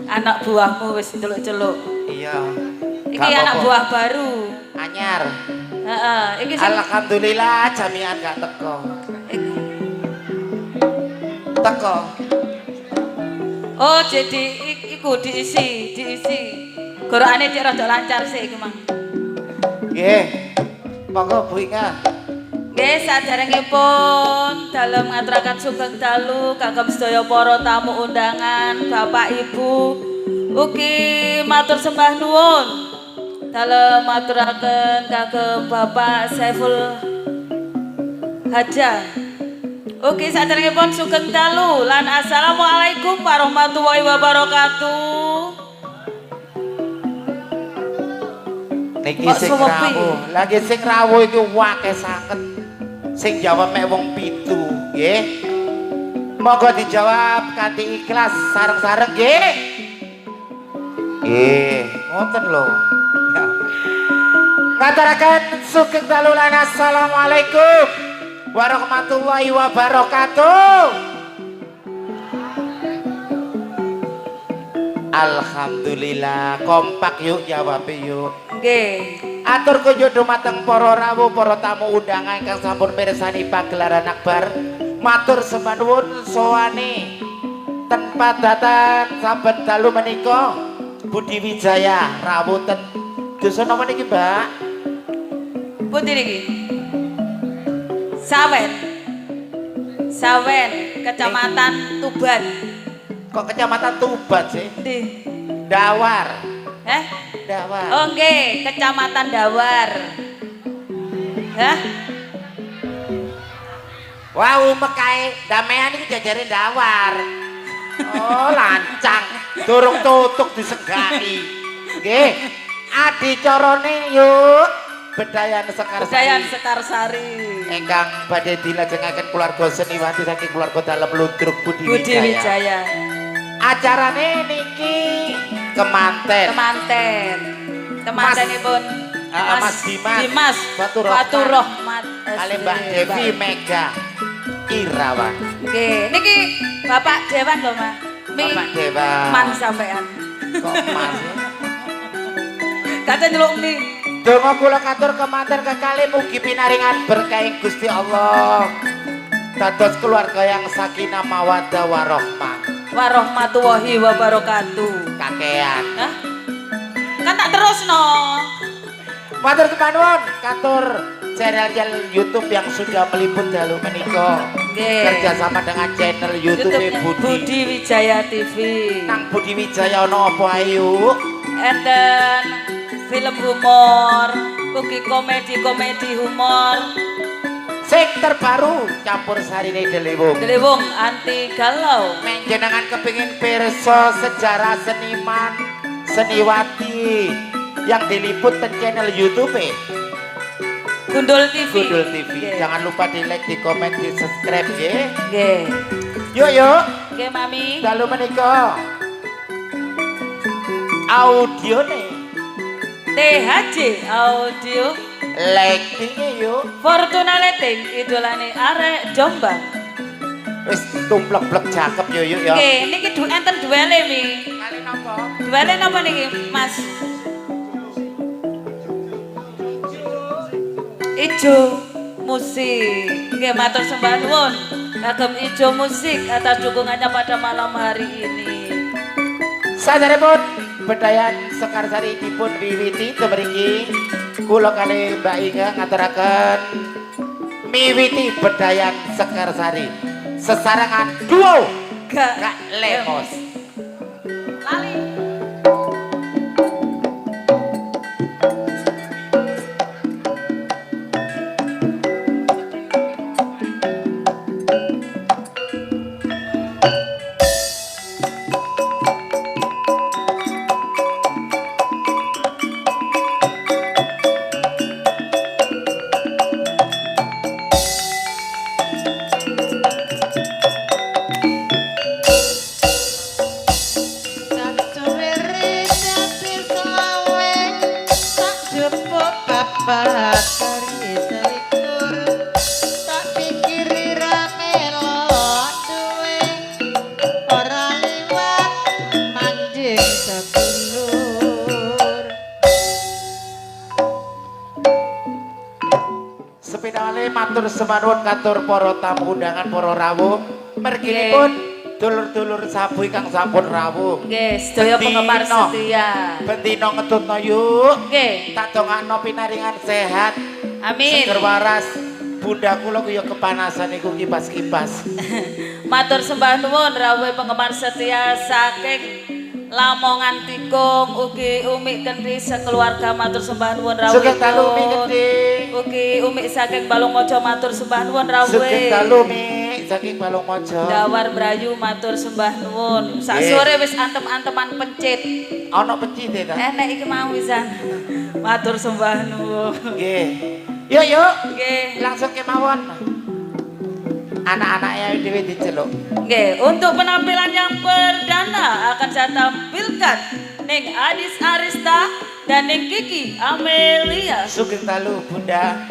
Anak buahmu wis celuk-celuk. Iya. Iki anak buah baru. Anyar. Heeh, iki Alhamdulillah jamian gak teko. Teko. Oh, jadi iku diisi. Gorokane cek rada lancar sih iku, Mang. Nggih. Monggo Bu Inga. Nggih, saderengipun dalem ngaturaken sugeng dalu kagem sedaya para tamu undangan, Bapak Ibu, ugi matur sembah nuwun. Dalem maturaken kagem Bapak Saiful Haja. Ugi saderengipun sugeng dalu lan assalamualaikum warahmatullahi wabarakatuh. Niki sing rawuh. Lagi sing rawuh iki akeh sanget. Sing jawab mek wong 7, nggih. Monggo dijawab kanthi ikhlas sareng-sareng nggih. Nggih, ngoten lho. Ngaturaken sugeng dalu lan assalamualaikum warahmatullahi wabarakatuh. Alhamdulillah, kompak yuk jawab yuk. Nggih. Atur kunjuk dumateng para rawuh, para tamu undangan ingkang sampun mirsani pagelaran akbar. Matur sembah nuwun sowane ten padatan saben dalu menika Budi Wijaya rawuh ten desa napa niki, Mbak? Pundi niki? Sawen, Kecamatan Tuban. Kok Kecamatan Tuban sih? Ndi? Dawar. Dawar. Oh nggih, Kecamatan Dawar. Hah? Wow, mekae damean iki jajare Dawar. Oh, lancang. Durung tutuk disenggaki. Nggih. Adicarane yuk. Bedayan Sekarsari. Bedayan Sekarsari. Ingkang badhe dilajengaken keluarga seniwati saking keluarga dalem Ludruk Budi Wijaya. Acarane niki kemantenipun Mas Dimas Faturrahmat kali Mbak Devi Mega Irawan. Nggih, niki Bapak Dewan lho, Mas. Bapak Dewan. Man sampean. Kok man? Kate nyeluk ndi? Donga kula katur kemanten kekalih mugi pinaringan berkah Gusti Allah. Dados keluarga yang sakinah mawaddah warahmah. Warahmatullahi wabarakatuh. Kakean. Hah? Kan tak terusno. Matur kepanuwun katur channel YouTube yang sudah meliput dalu menika. Nggih. Kerjasama dengan channel YouTube Budi Wijaya TV. Nang Budi Wijaya ana apa ayo? Enten film humor, ugi komedi humor. Sing terbaru campur sarine Delewung. Delewung anti galau. Menjenengan kepingin pirsa sejarah seniman seniwati yang diliput di channel YouTube Gundul TV. Gundul TV. Okay. Jangan lupa di like, di komen, di subscribe ya. Nggih. Yuk. Nggih, Mami. Dalu menika audio nih. THJ audio. Lighting yuk. Fortuna Lighting idolane arek Jombang. Wis tumplek-plek cakep yuk ya. Nggih, niki enten duele mi. Kali napa? Duele napa niki, Mas? Ijo musik. Nggih, matur sembah nuwun kagem Ijo Musik atas dukungannya pada malam hari ini. Saderepun Bedayan Sekarsari dipun wiwiti temriki kula kali Mbak Inga ngaturaken miwiti Bedayan Sekarsari sesarengan duo Gak Lemos. Lali. matur semanuwun katur para tamu undangan para rawuh. Merginipun dulur-dulur sabu ingkang sampun rawuh. Nggih, sedaya penggemar setia. Bendina ngetutno yuk. Nggih. Tak dongakno pinaringan sehat. Amin. Seger waras. Bunda kula ku ya kepanasan iku kipas-kipas. Matur sembah nuwun rawuh penggemar setia saking Lamongan Tikung ugi Umi Kendi sekeluarga matur sembah nuwun rawuh. Sugeng dalu Umi Kendi. Ugi Umi saking Balongmojo matur sembah nuwun rawuh. Sugeng dalu Mi saking Balongmojo. Dawar Brayu matur sembah nuwun. Sak sore wis antem-anteman pencit. Ana pencit ta? Enek iki mau wisan. Matur sembah nuwun. Nggih. Yuk. Nggih. Langsung kemawon. Anak-anaknya dhewe diceluk. Nggih, untuk penampilan yang perdana akan saya tampilkan Ning Adis Arista dan Ning Kiki Amelia. Sugeng dalu Bunda.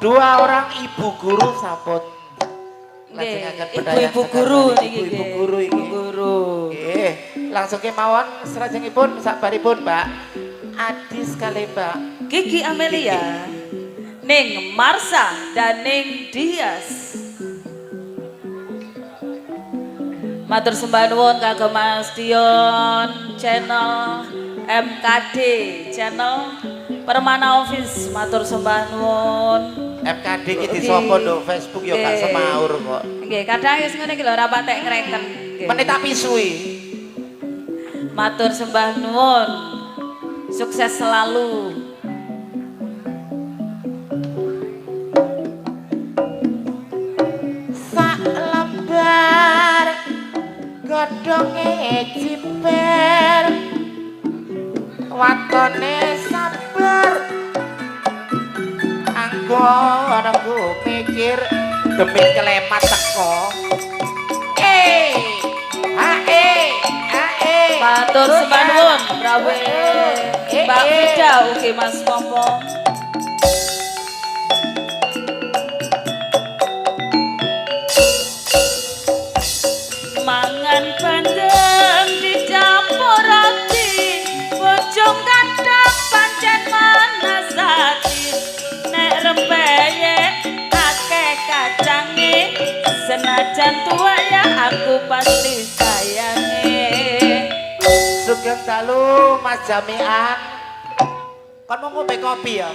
Dua orang ibu guru saput. Ibu-ibu guru niki. Ibu guru iki. Ibu guru. Nggih, langsung kemawon salajengipun sabaripun Mbak Adis kali Mbak Kiki Amelia, Ning Marsha dan Ning Dias. Matur sembah nuwun kagem Mas Dion channel MKD channel Permana Office matur sembah nuwun. MKD iki disapa nduk Facebook ya gak semaur kok. Nggih, kadang wis ngene iki lho ora patek ngreken. Menit tak pisui. Matur sembah nuwun. Sukses selalu. Sak lembar godhonge ciper. Watone sabar. Anggo mikir demi kelemat teko. Matur sembah nuwun rawuh Mbak Frida ugi Mas Pompong. Mangan bandeng dicampur roti, bojong kandang pancen manasati. Nek rempeyek akeh kacange, senajan tua ya aku pasti sayange. Sugeng dalu Mas Jamian. Kon mau ngombe kopi ya?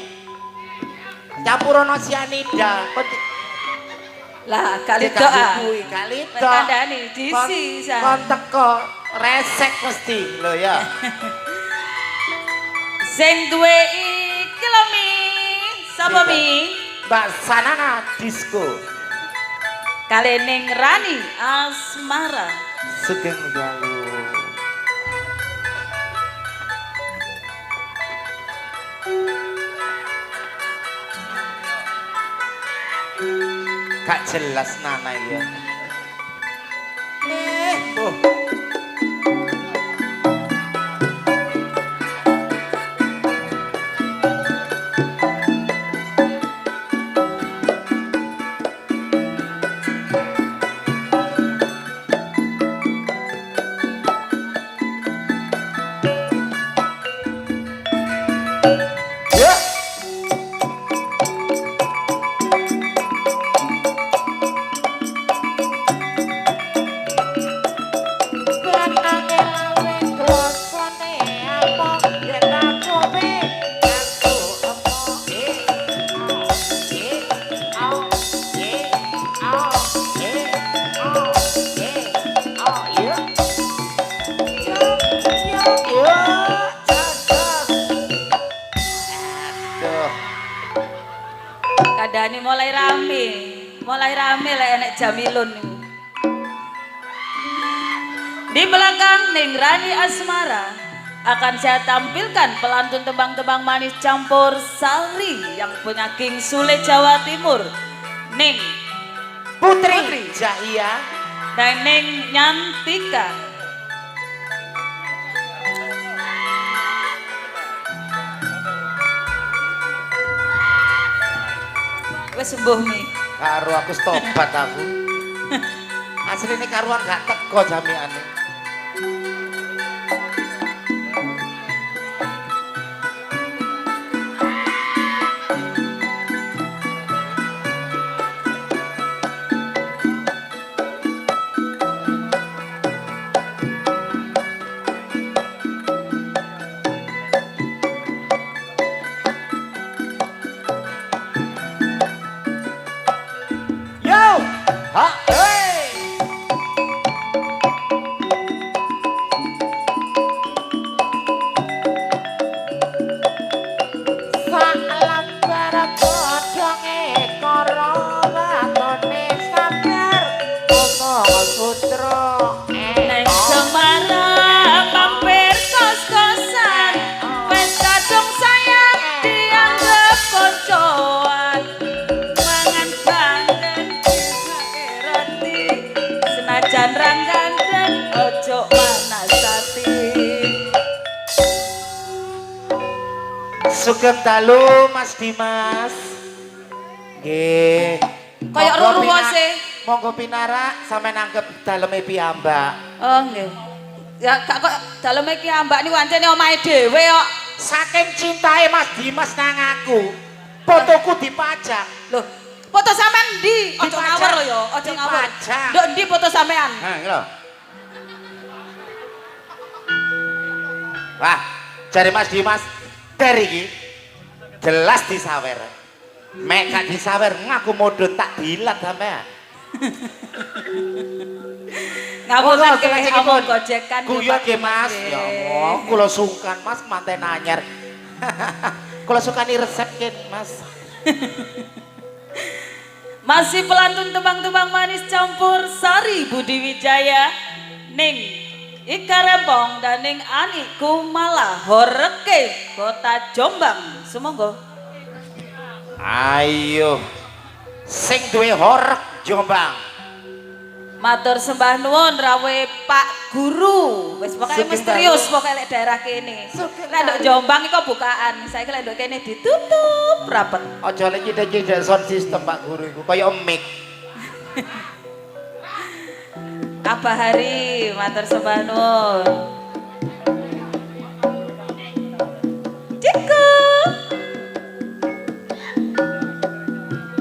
Campurono sianida. Lah kali doa. Kali doa. Kandhani disi san. Kon teko resek mesti lho ya. Sing duwe iki lho Mi. Sapa Mi? Mbak Sanana Disco. Kali Ning Rani Asmara. Sugeng dalu. Gak jelas Nana iki ya. ini mulai rame lek enek Jamilun niku. Di belakang Ning Rani Asmara akan saya tampilkan pelantun tembang-tembang manis campur sari yang punya King Sule Jawa Timur, Ning Putri Jahia dan Ning Nyantika. Wes sembuh mi. karo aku tobat aku. Asline karuan gak teko jamiane. Yo! Ha! Hey! Salam bareng bodonge karo watone sabar omong putra Neng Semarang mampir kos-kosan, wes kadung sayang dianggap koncoan. Mangan bandeng dipake roti, senajan rang gandeng ojo manasati. Sugeng dalu Mas Dimas. Nggih. Kayak Monggo ruruh pina- sih. Monggo pinarak sampe nanggep daleme piyambak. Oh nggih. Ya gak kok daleme ki ambak niku ancene omahe dhewe kok. Saking cintae Mas Dimas nang aku, fotoku dipajang. Loh, foto sampean ndi? Ojo Dipajang. ngawur lho ya, ojo ngawur. Dipajang. Nduk ndi foto sampean? Nah, iki lho. Wah, jare Mas Dimas dari iki jelas disawer. Mek gak disawer ngaku modho tak dilat sampean. Ngawur kan Kula ke omong gojekan. Guyon nggih Mas. Ya Allah, kula sungkan Mas manten anyar. Kula sukani resep kin Mas. Masih pelantun tembang-tembang manis campur sari Budi Wijaya, Ning Ika Rempong dan Ning Ani Kumala Horeke Kota Jombang. Sumangga. Ayo. Sing duwe horek Jombang. Matur sembah nuwun rawuh Pak Guru. Wis pokoke Sugeng misterius dalu. pokoke lek daerah kene. Sugeng Lek nduk dalu. Jombang iku bukaan. Saiki lek nduk kene ditutup rapet. Aja lek cedek-cedek sound system Pak Guru iku kaya mic. Apa hari matur sembah nuwun. Ciku.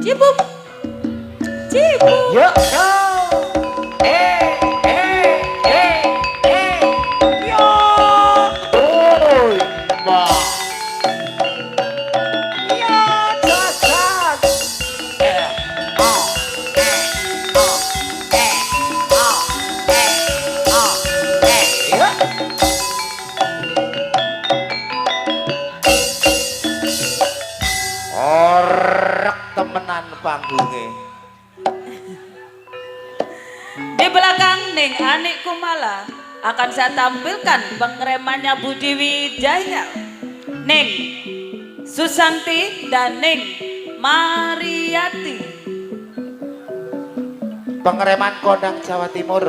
Cibuk. Cibuk. Yo yo. Yo. Oi, Mbak. Yo, jajan. Oh. Yo. Orek temenan panggunge. Di belakang Ning Anik Kumala akan saya tampilkan pengeremannya Budi Wijaya, Ning Susanti dan Ning Mariati. Pengereman Kodang Jawa Timur.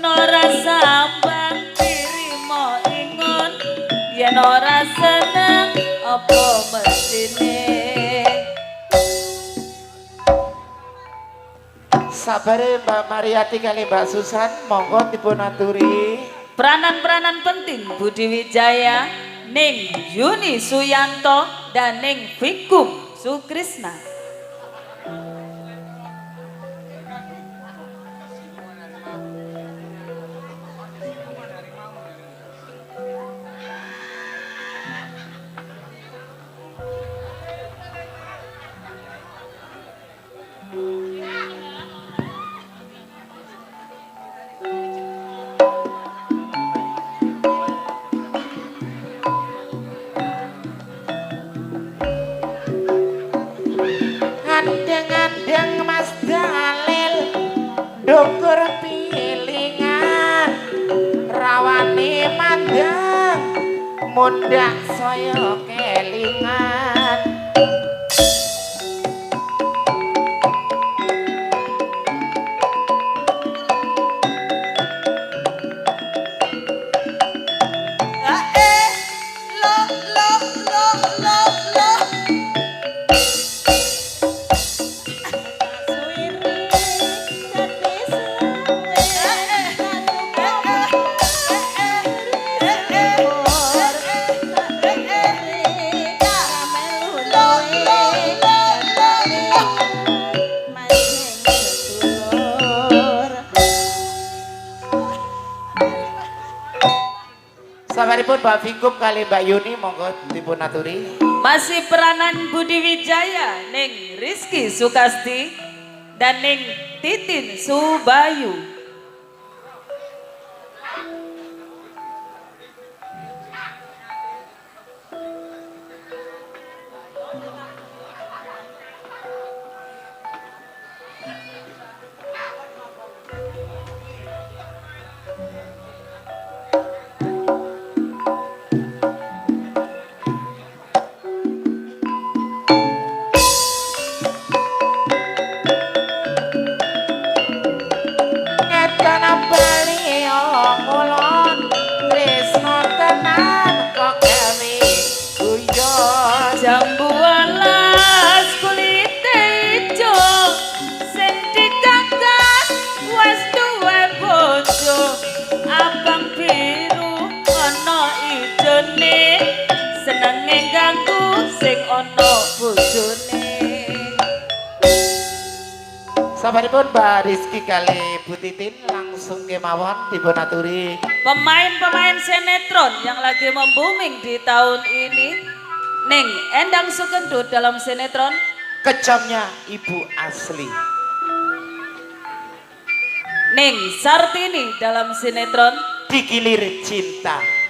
ora sambang dirimo ingon yen ora seneng apa mestine. Sabare Mbak Mariati kali Mbak Susan, monggo dipun aturi. Peranan-peranan penting Budi Wijaya, Ning Yuni Suyanto dan Ning Vikum Sukrisna. Andeng-andeng Mas Dalil ndukur pilingan rawani mandang mundak saya kelingan. Sabaripun Mbak Vikum kali Mbak Yuni monggo dipun aturi. Masih peranan Budi Wijaya, Ning Rizky Sukasti dan Ning Titin Subayu. Jambu alas kulite ijo sing dikangkat wis duwe bojo abang biru ana ijone senenge ganggu sing ana bojone. Sabaripun Mbak Rizky kali Bu Titin langsung kemawon dipun aturi. Pemain-pemain sinetron yang lagi membuming di tahun ini, Ning Endang Sukendut dalam sinetron Kejamnya Ibu Asli, Ning Sartini dalam sinetron Digilir Cinta.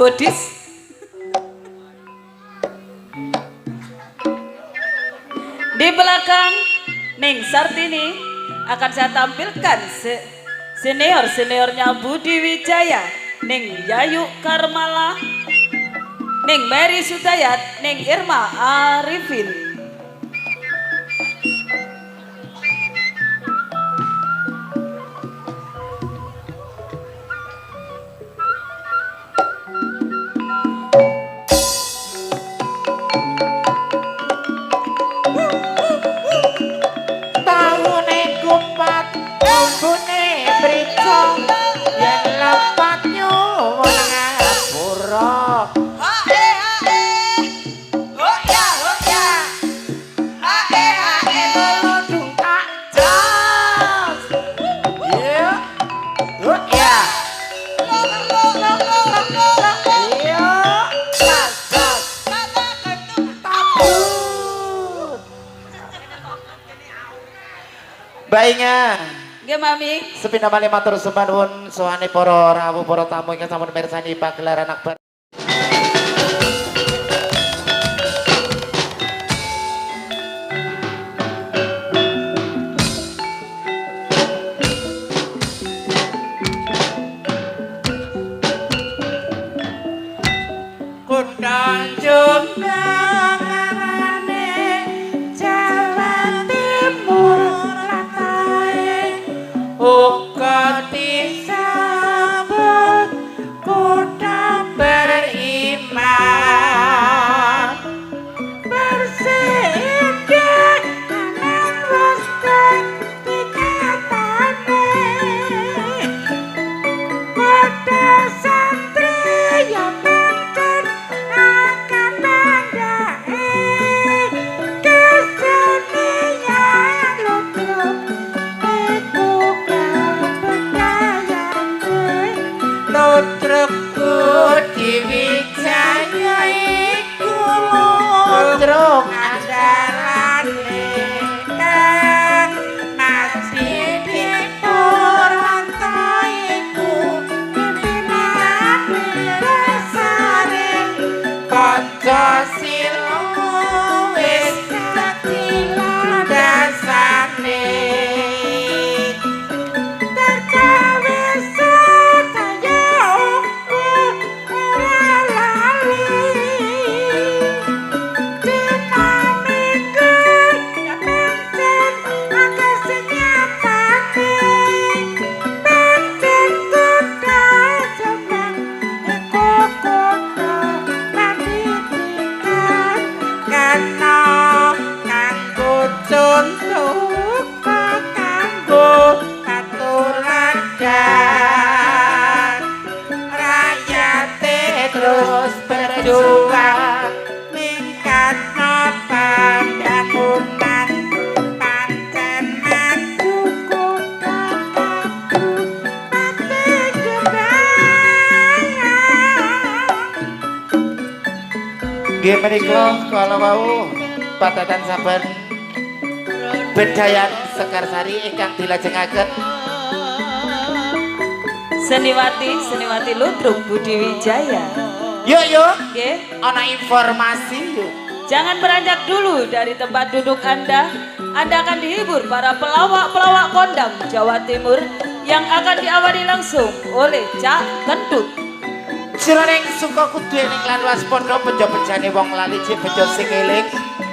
Bodis. Di belakang Ning Sartini akan saya tampilkan senior-seniornya Budi Wijaya, Ning Yayu Karmala, Ning Mary Sudayat, Ning Irma Arifin. Baiknya Nggih Mami. sepindah malih matur sembah nuwun sowane para rawuh para tamu ingkang sampun mirsani pagelaran akbar. Kutang Jombang ngarane Jawa Timur latahe uga disambut kota beriman bersih indah kanan waskan dikatane kota santri yang mungkin akan mandai kesenian lutruk iku kabedayan lutruk Budi Wijaya iku lutruk andarane kang masih dipurwanto iku pimpinane dasare Pancasila wis dadi landasane tergawe sedaya ora lali dinamika kepencen akeh sing nyatane pencen kota Jombang iku kota pendidikan kena kanggo contoh kanggo katuladan rakyate terus berjuang ningkatno pembangunan pancen maju kota Pati Jombang. Nggih menika kala wau padatan saben bedayan Sekarsari ingkang dilajengaken Seniwati Ludruk Budi Wijaya. yuk Nggih. ana informasi yuk. Jangan beranjak dulu dari tempat duduk Anda. Anda akan dihibur para pelawak-pelawak kondang Jawa Timur yang akan diawali langsung oleh Cak Kentut. Jroning suka kudu ning lan waspada bejo-bejane wong lali cek bejo sing eling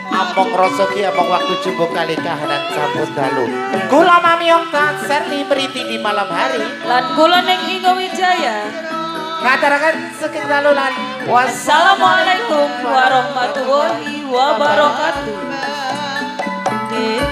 among rasa ki among waktu jumbo kali kahanan sampun dalu. Kula Mamiyong tansah mriti di malam hari Lan kula ning Ingo Wijaya. ngataraken saking dalu lan Wassalamualaikum warahmatullahi wabarakatuh. Nggih.